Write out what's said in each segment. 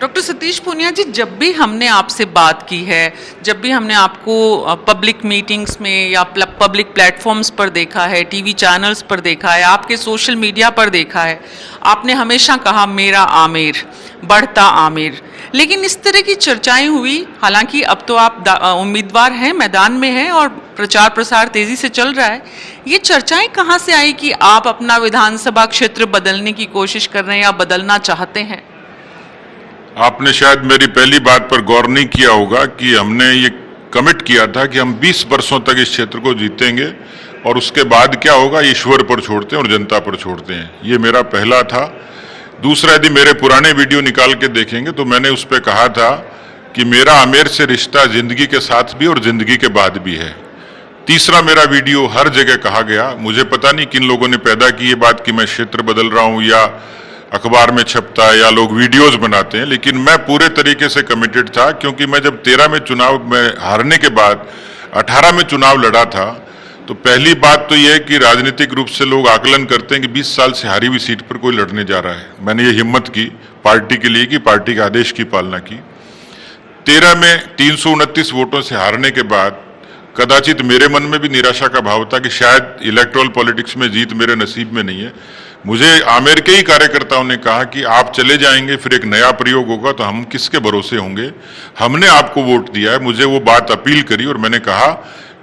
Doctor Satish Poonia जी, जब भी हमने आपसे बात की है, जब भी हमने आपको पब्लिक मीटिंग्स में या पब्लिक प्लेटफॉर्म्स पर देखा है, टीवी चैनल्स पर देखा है, आपके सोशल मीडिया पर देखा है, आपने हमेशा कहा मेरा आमेर, बढ़ता आमेर। लेकिन इस तरह की चर्चाएं हुई, हालांकि अब तो आप उम्मीदवार हैं, मैदान में हैं और प्रचार प्रसार तेजी से चल रहा है। ये चर्चाएं कहाँ से आई कि आप अपना विधानसभा क्षेत्र बदलने की कोशिश कर रहे हैं या बदलना चाहते हैं? आपने शायद मेरी पहली बात पर गौर नहीं किया होगा कि हमने ये कमिट किया था कि हम 20 वर्षों तक इस क्षेत्र को जीतेंगे और उसके बाद क्या होगा ईश्वर पर छोड़ते हैं और जनता पर छोड़ते हैं। ये मेरा पहला था। दूसरा, यदि मेरे पुराने वीडियो निकाल के देखेंगे तो मैंने उस पर कहा था कि मेरा आमेर से रिश्ता जिंदगी के साथ भी और जिंदगी के बाद भी है। तीसरा, मेरा वीडियो हर जगह कहा गया, मुझे पता नहीं किन लोगों ने पैदा की ये बात कि मैं क्षेत्र बदल रहा हूं या अखबार में छपता है या लोग वीडियोस बनाते हैं, लेकिन मैं पूरे तरीके से कमिटेड था। क्योंकि मैं जब 13 में चुनाव में हारने के बाद 18 में चुनाव लड़ा था, तो पहली बात तो यह है कि राजनीतिक रूप से लोग आकलन करते हैं कि 20 साल से हारी हुई सीट पर कोई लड़ने जा रहा है। मैंने ये हिम्मत की पार्टी के लिए कि पार्टी के आदेश की पालना की। 13 में 329 वोटों से हारने के बाद कदाचित मेरे मन में भी निराशा का भाव था कि शायद इलेक्टोरल पॉलिटिक्स में जीत मेरे नसीब में नहीं है। मुझे आमेर के ही कार्यकर्ताओं ने कहा कि आप चले जाएंगे, फिर एक नया प्रयोग होगा, तो हम किसके भरोसे होंगे। हमने आपको वोट दिया है। मुझे वो बात अपील करी और मैंने कहा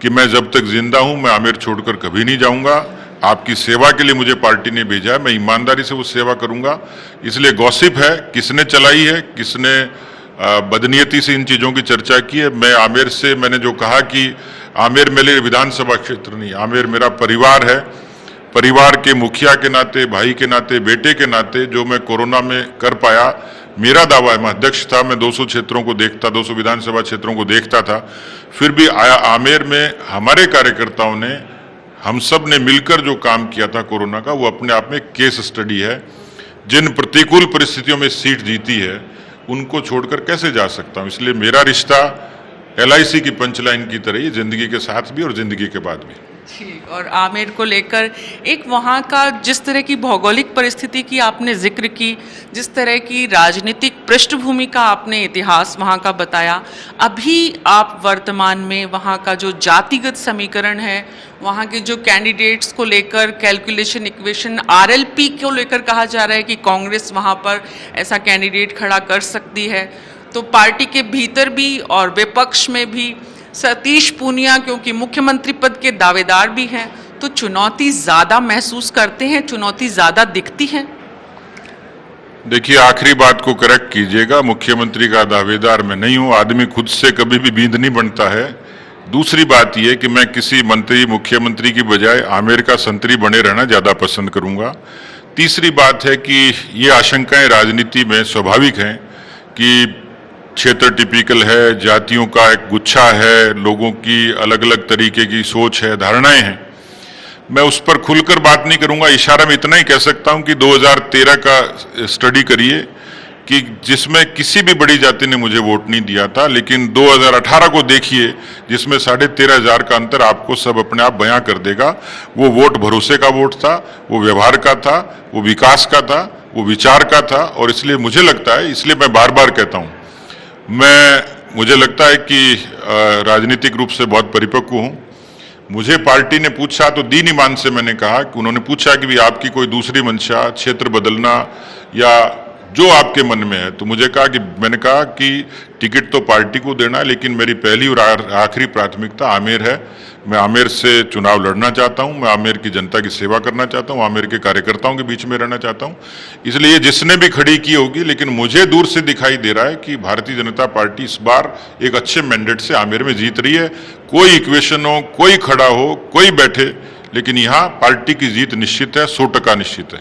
कि मैं जब तक जिंदा हूं मैं आमेर छोड़कर कभी नहीं जाऊंगा। आपकी सेवा के लिए मुझे पार्टी ने भेजा है, मैं ईमानदारी से वो सेवा करूंगा। इसलिए गॉसिप है, किसने चलाई है, किसने बदनीयती से इन चीजों की चर्चा की है। मैं आमेर से, मैंने जो कहा कि आमेर मेरे विधानसभा क्षेत्र नहीं, आमेर मेरा परिवार है। परिवार के मुखिया के नाते, भाई के नाते, बेटे के नाते जो मैं कोरोना में कर पाया, मेरा दावा है। मैं अध्यक्ष था, मैं 200 क्षेत्रों को देखता, 200 विधानसभा क्षेत्रों को देखता था। फिर भी आमेर में हमारे कार्यकर्ताओं ने, हम सब ने मिलकर जो काम किया था कोरोना का, वो अपने आप में केस स्टडी है। जिन प्रतिकूल परिस्थितियों में सीट जीती है उनको छोड़कर कैसे जा सकता हूं। इसलिए मेरा रिश्ता LIC की पंचलाइन की तरह ही, जिंदगी के साथ भी और जिंदगी के बाद भी। ठीक। और आमेर को लेकर एक वहाँ का जिस तरह की भौगोलिक परिस्थिति की आपने जिक्र की, जिस तरह की राजनीतिक पृष्ठभूमि का आपने इतिहास वहाँ का बताया, अभी आप वर्तमान में वहाँ का जो जातिगत समीकरण है, वहाँ के जो कैंडिडेट्स को लेकर कैलकुलेशन इक्वेशन RLP को लेकर कहा जा रहा है कि कांग्रेस वहाँ पर ऐसा कैंडिडेट खड़ा कर सकती है, तो पार्टी के भीतर भी और विपक्ष में भी सतीश पूनिया क्योंकि मुख्यमंत्री पद के दावेदार भी हैं, तो चुनौती ज्यादा महसूस करते हैं, चुनौती ज्यादा दिखती है। देखिए, आखिरी बात को करेक्ट कीजिएगा, मुख्यमंत्री का दावेदार मैं नहीं हूं। आदमी खुद से कभी भी बींद नहीं बनता है। दूसरी बात यह कि मैं किसी मंत्री, मुख्यमंत्री की बजाय आमेर का संतरी बने रहना ज्यादा पसंद करूंगा। तीसरी बात है कि ये आशंकाएं राजनीति में स्वाभाविक हैं कि क्षेत्र टिपिकल है, जातियों का एक गुच्छा है, लोगों की अलग अलग तरीके की सोच है, धारणाएं हैं। मैं उस पर खुलकर बात नहीं करूंगा। इशारा में इतना ही कह सकता हूं कि 2013 का स्टडी करिए कि जिसमें किसी भी बड़ी जाति ने मुझे वोट नहीं दिया था, लेकिन 2018 को देखिए जिसमें 13,500 का अंतर आपको सब अपने आप बयां कर देगा। वो वोट भरोसे का वोट था, वो व्यवहार का था, वो विकास का था, वो विचार का था। और इसलिए मुझे लगता है, इसलिए मैं बार बार कहता हूं, मुझे लगता है कि राजनीतिक रूप से बहुत परिपक्व हूं। मुझे पार्टी ने पूछा तो दीन ईमान से मैंने कहा कि उन्होंने पूछा कि भी आपकी कोई दूसरी मंशा, क्षेत्र बदलना या जो आपके मन में है, तो मैंने कहा कि टिकट तो पार्टी को देना है, लेकिन मेरी पहली और आखिरी प्राथमिकता आमेर है। मैं आमेर से चुनाव लड़ना चाहता हूं, मैं आमेर की जनता की सेवा करना चाहता हूं, आमेर के कार्यकर्ताओं के बीच में रहना चाहता हूं। इसलिए जिसने भी खड़ी की होगी, लेकिन मुझे दूर से दिखाई दे रहा है कि भारतीय जनता पार्टी इस बार एक अच्छे मैंडेट से आमेर में जीत रही है। कोई इक्वेशन हो, कोई खड़ा हो, कोई बैठे, लेकिन यहाँ पार्टी की जीत निश्चित है, 100% निश्चित है।